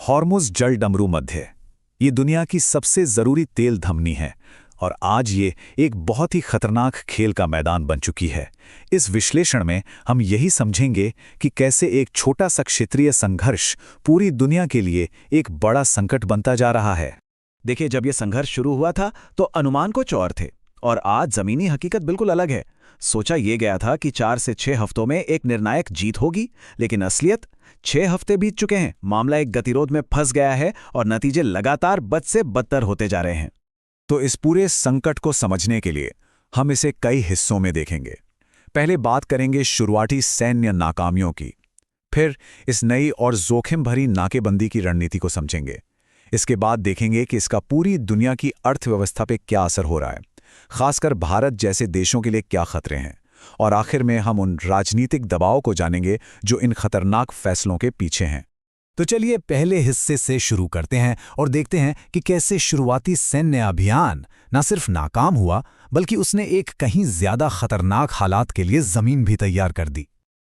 Hormuz जल डमरू मध्य ये दुनिया की सबसे ज़रूरी तेल धमनी है और आज ये एक बहुत ही खतरनाक खेल का मैदान बन चुकी है। इस विश्लेषण में हम यही समझेंगे कि कैसे एक छोटा सा क्षेत्रीय संघर्ष पूरी दुनिया के लिए एक बड़ा संकट बनता जा रहा है। देखिए, जब यह संघर्ष शुरू हुआ था तो अनुमान कुछ और थे और आज जमीनी हकीकत बिल्कुल अलग है। सोचा यह गया था कि 4 से 6 हफ्तों में एक निर्णायक जीत होगी, लेकिन असलियत 6 हफ्ते बीत चुके हैं, मामला एक गतिरोध में फंस गया है और नतीजे लगातार बद से बदतर होते जा रहे हैं। तो इस पूरे संकट को समझने के लिए हम इसे कई हिस्सों में देखेंगे। पहले बात करेंगे शुरुआती सैन्य नाकामियों की, फिर इस नई और जोखिम भरी नाकेबंदी की रणनीति को समझेंगे। इसके बाद देखेंगे कि इसका पूरी दुनिया की अर्थव्यवस्था पे क्या असर हो रहा है, खासकर भारत जैसे देशों के लिए क्या खतरे हैं, और आखिर में हम उन राजनीतिक दबाव को जानेंगे जो इन खतरनाक फैसलों के पीछे हैं। तो चलिए पहले हिस्से से शुरू करते हैं और देखते हैं कि कैसे शुरुआती सैन्य अभियान न सिर्फ नाकाम हुआ, बल्कि उसने एक कहीं ज्यादा खतरनाक हालात के लिए जमीन भी तैयार कर दी।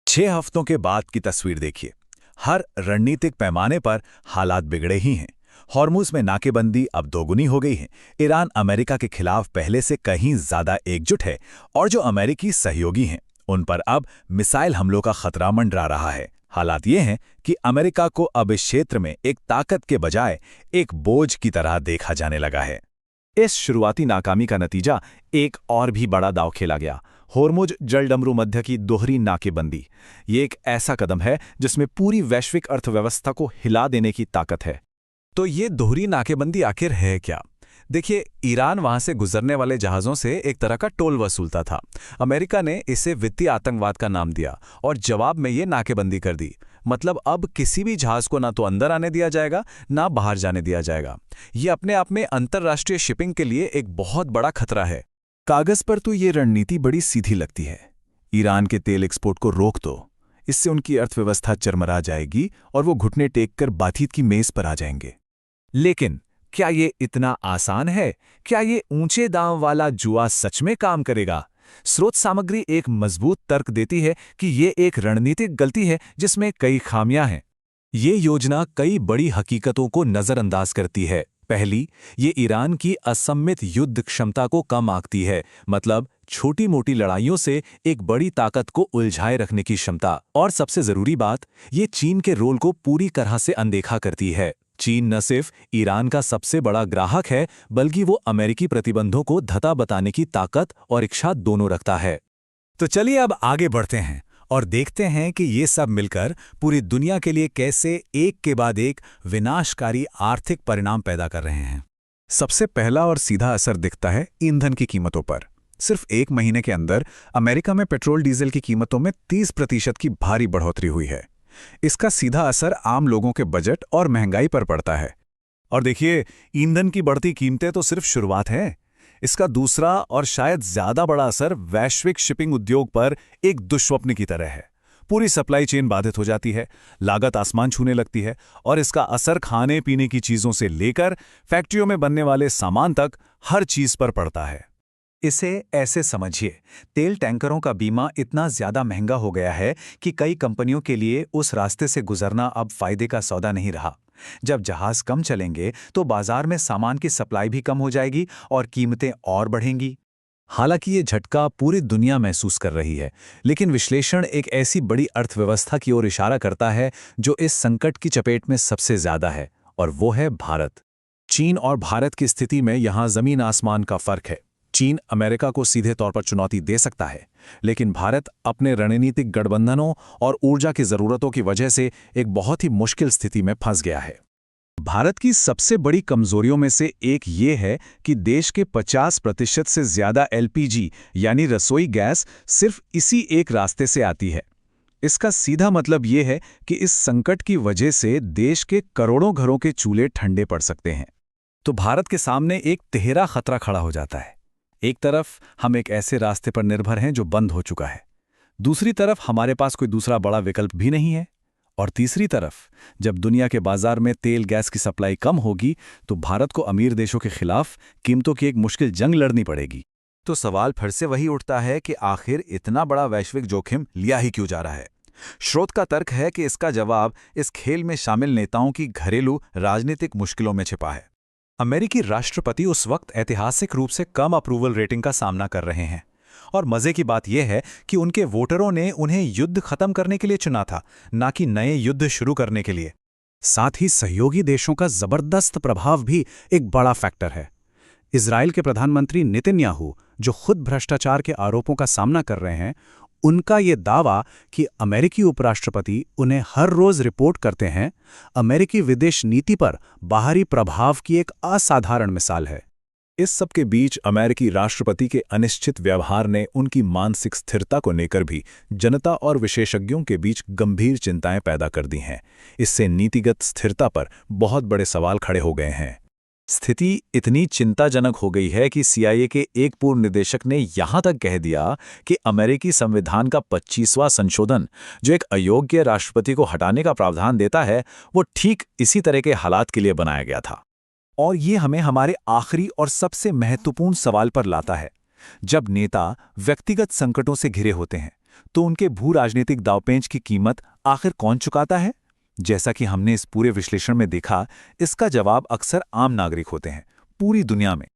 6 हफ्तों के बाद की तस्वीर देखिए। हर रणनीतिक पैमाने पर हालात बिगड़े ही हैं। हॉर्मुज़ में नाकेबंदी अब दोगुनी हो गई है। ईरान अमेरिका के खिलाफ पहले से कहीं ज्यादा एकजुट है और जो अमेरिकी सहयोगी हैं उन पर अब मिसाइल हमलों का खतरा मंडरा रहा है। हालात ये हैं कि अमेरिका को अब इस क्षेत्र में एक ताकत के बजाय एक बोझ की तरह देखा जाने लगा है। इस शुरुआती नाकामी का नतीजा एक और भी बड़ा दांव खेला गया, हॉर्मुज़ जल डमरू मध्य की दोहरी नाकेबंदी। ये एक ऐसा कदम है जिसमें पूरी वैश्विक अर्थव्यवस्था को हिला देने की ताकत है। तो ये दोहरी नाकेबंदी आखिर है क्या? देखिए, ईरान वहां से गुजरने वाले जहाज़ों से एक तरह का टोल वसूलता था। अमेरिका ने इसे वित्तीय आतंकवाद का नाम दिया और जवाब में ये नाकेबंदी कर दी। मतलब अब किसी भी जहाज़ को ना तो अंदर आने दिया जाएगा, ना बाहर जाने दिया जाएगा। ये अपने आप में अंतर्राष्ट्रीय शिपिंग के लिए एक बहुत बड़ा खतरा है। कागज पर तो ये रणनीति बड़ी सीधी लगती है। ईरान के तेल एक्सपोर्ट को रोक दो, इससे उनकी अर्थव्यवस्था चरमरा जाएगी और वो घुटने टेक कर बातचीत की मेज पर आ जाएंगे। लेकिन क्या ये इतना आसान है? क्या ये ऊंचे दांव वाला जुआ सच में काम करेगा? स्रोत सामग्री एक मजबूत तर्क देती है कि ये एक रणनीतिक गलती है जिसमें कई खामियां हैं। ये योजना कई बड़ी हकीकतों को नजरअंदाज करती है। पहली, ये ईरान की असम्मित युद्ध क्षमता को कम आंकती है, मतलब छोटी मोटी लड़ाइयों से एक बड़ी ताकत को उलझाए रखने की क्षमता। और सबसे जरूरी बात, ये चीन के रोल को पूरी तरह से अनदेखा करती है। चीन न सिर्फ ईरान का सबसे बड़ा ग्राहक है, बल्कि वो अमेरिकी प्रतिबंधों को धता बताने की ताकत और इच्छा दोनों रखता है। तो चलिए अब आगे बढ़ते हैं और देखते हैं कि ये सब मिलकर पूरी दुनिया के लिए कैसे एक के बाद एक विनाशकारी आर्थिक परिणाम पैदा कर रहे हैं। सबसे पहला और सीधा असर दिखता है ईंधन की कीमतों पर। सिर्फ 1 महीने के अंदर अमेरिका में पेट्रोल डीजल की कीमतों में 30% की भारी बढ़ोतरी हुई है। इसका सीधा असर आम लोगों के बजट और महंगाई पर पड़ता है। और देखिए, ईंधन की बढ़ती कीमतें तो सिर्फ शुरुआत है। इसका दूसरा और शायद ज्यादा बड़ा असर वैश्विक शिपिंग उद्योग पर एक दुष्स्वप्न की तरह है। पूरी सप्लाई चेन बाधित हो जाती है, लागत आसमान छूने लगती है और इसका असर खाने पीने की चीजों से लेकर फैक्ट्रियों में बनने वाले सामान तक हर चीज पर पड़ता है। इसे ऐसे समझिए, तेल टैंकरों का बीमा इतना ज्यादा महंगा हो गया है कि कई कंपनियों के लिए उस रास्ते से गुजरना अब फायदे का सौदा नहीं रहा। जब जहाज कम चलेंगे तो बाजार में सामान की सप्लाई भी कम हो जाएगी और कीमतें और बढ़ेंगी। हालांकि ये झटका पूरी दुनिया महसूस कर रही है, लेकिन विश्लेषण एक ऐसी बड़ी अर्थव्यवस्था की ओर इशारा करता है जो इस संकट की चपेट में सबसे ज्यादा है, और वो है भारत। चीन और भारत की स्थिति में यहां जमीन आसमान का फर्क है। चीन अमेरिका को सीधे तौर पर चुनौती दे सकता है, लेकिन भारत अपने रणनीतिक गठबंधनों और ऊर्जा की जरूरतों की वजह से एक बहुत ही मुश्किल स्थिति में फंस गया है। भारत की सबसे बड़ी कमजोरियों में से एक ये है कि देश के 50% से ज्यादा एलपीजी यानी रसोई गैस सिर्फ इसी एक रास्ते से आती है। इसका सीधा मतलब ये है कि इस संकट की वजह से देश के करोड़ों घरों के चूल्हे ठंडे पड़ सकते हैं। तो भारत के सामने एक तिहरा खतरा खड़ा हो जाता है। एक तरफ हम एक ऐसे रास्ते पर निर्भर हैं जो बंद हो चुका है, दूसरी तरफ हमारे पास कोई दूसरा बड़ा विकल्प भी नहीं है, और तीसरी तरफ जब दुनिया के बाजार में तेल गैस की सप्लाई कम होगी तो भारत को अमीर देशों के खिलाफ कीमतों की एक मुश्किल जंग लड़नी पड़ेगी। तो सवाल फिर से वही उठता है कि आखिर इतना बड़ा वैश्विक जोखिम लिया ही क्यों जा रहा है? स्रोत का तर्क है कि इसका जवाब इस खेल में शामिल नेताओं की घरेलू राजनीतिक मुश्किलों में छिपा है। अमेरिकी राष्ट्रपति उस वक्त ऐतिहासिक रूप से कम अप्रूवल रेटिंग का सामना कर रहे हैं, और मजे की बात यह है कि उनके वोटरों ने उन्हें युद्ध खत्म करने के लिए चुना था, ना कि नए युद्ध शुरू करने के लिए। साथ ही सहयोगी देशों का जबरदस्त प्रभाव भी एक बड़ा फैक्टर है। इजराइल के प्रधानमंत्री नेतन्याहू, जो खुद भ्रष्टाचार के आरोपों का सामना कर रहे हैं, उनका ये दावा कि अमेरिकी उपराष्ट्रपति उन्हें हर रोज रिपोर्ट करते हैं, अमेरिकी विदेश नीति पर बाहरी प्रभाव की एक असाधारण मिसाल है। इस सब के बीच अमेरिकी राष्ट्रपति के अनिश्चित व्यवहार ने उनकी मानसिक स्थिरता को लेकर भी जनता और विशेषज्ञों के बीच गंभीर चिंताएं पैदा कर दी हैं। इससे नीतिगत स्थिरता पर बहुत बड़े सवाल खड़े हो गए हैं। स्थिति इतनी चिंताजनक हो गई है कि CIA के एक पूर्व निदेशक ने यहां तक कह दिया कि अमेरिकी संविधान का 25वां संशोधन, जो एक अयोग्य राष्ट्रपति को हटाने का प्रावधान देता है, वो ठीक इसी तरह के हालात के लिए बनाया गया था। और ये हमें हमारे आखिरी और सबसे महत्वपूर्ण सवाल पर लाता है। जब नेता व्यक्तिगत संकटों से घिरे होते हैं, तो उनके भू राजनीतिक दांवपेंच की कीमत आखिर कौन चुकाता है? जैसा कि हमने इस पूरे विश्लेषण में देखा, इसका जवाब अक्सर आम नागरिक होते हैं, पूरी दुनिया में।